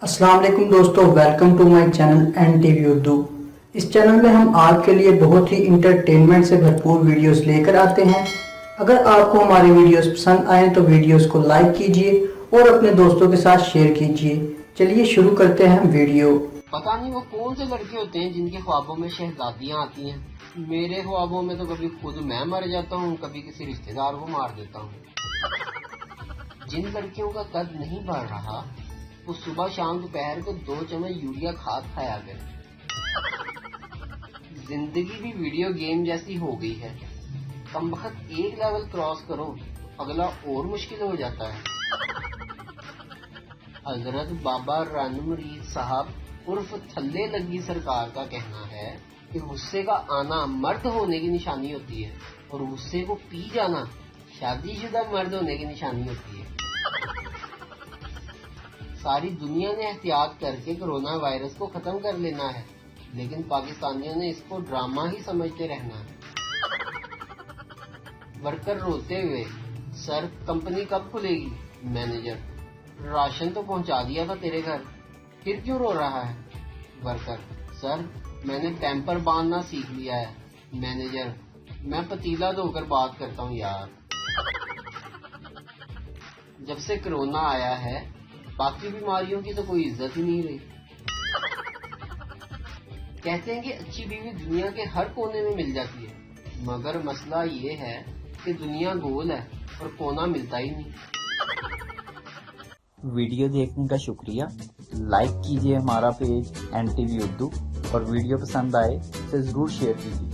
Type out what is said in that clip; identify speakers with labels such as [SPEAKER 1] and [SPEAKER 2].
[SPEAKER 1] अस्सलाम वालेकुम दोस्तों, welcome to my channel N T V Urdu. इस चैनल में हम आपके लिए बहुत ही इंटरटेनमेंट से भरपूर वीडियोस लेकर आते हैं। अगर आपको हमारी वीडियोस पसंद आए तो वीडियोस को लाइक कीजिए और अपने दोस्तों के साथ शेयर कीजिए। चलिए शुरू करते हैं वीडियो।
[SPEAKER 2] पता नहीं वो कौन से लड़के होते हैं जिनके ख्वाबों में शहजादियां आती हैं। मेरे ख्वाबों में तो कभी खुद मैं मर जाता हूँ, कभी किसी रिश्तेदार को मार देता हूँ। जिन लड़कियों का कद नहीं बढ़ रहा वो सुबह शाम दोपहर को 2 चम्मच यूरिया खाद खाया करें। जिंदगी भी वीडियो गेम जैसी हो गई है। कमबख्त एक लेवल क्रॉस करो, अगला और मुश्किल हो जाता है। हजरत बाबा रानू मुरीद साहब उर्फ थल्ले लगी सरकार का कहना है कि गुस्से का आना मर्द होने की निशानी होती है और गुस्से को पी जाना शादीशुदा मर्द होने की निशानी होती है। सारी दुनिया ने एहतियात करके कोरोना वायरस को खत्म कर लेना है, लेकिन पाकिस्तानियों ने इसको ड्रामा ही समझते रहना है। वर्कर रोते हुए, सर कंपनी कब खुलेगी? मैनेजर, राशन तो पहुंचा दिया था तेरे घर, फिर क्यों रो रहा है? वर्कर, सर मैंने पैम्पर बांधना सीख लिया है। मैनेजर, मैं पतीला धोकर बात करता हूँ यार। जब से कोरोना आया है बाकी बीमारियों की तो कोई इज्जत ही नहीं रही। कहते हैं कि अच्छी बीवी दुनिया के हर कोने में मिल जाती है, मगर मसला ये है कि दुनिया गोल है और कोना मिलता ही नहीं।
[SPEAKER 3] वीडियो देखने का शुक्रिया। लाइक कीजिए हमारा पेज NTV उर्दू और वीडियो पसंद आए तो ज़रूर शेयर कीजिए।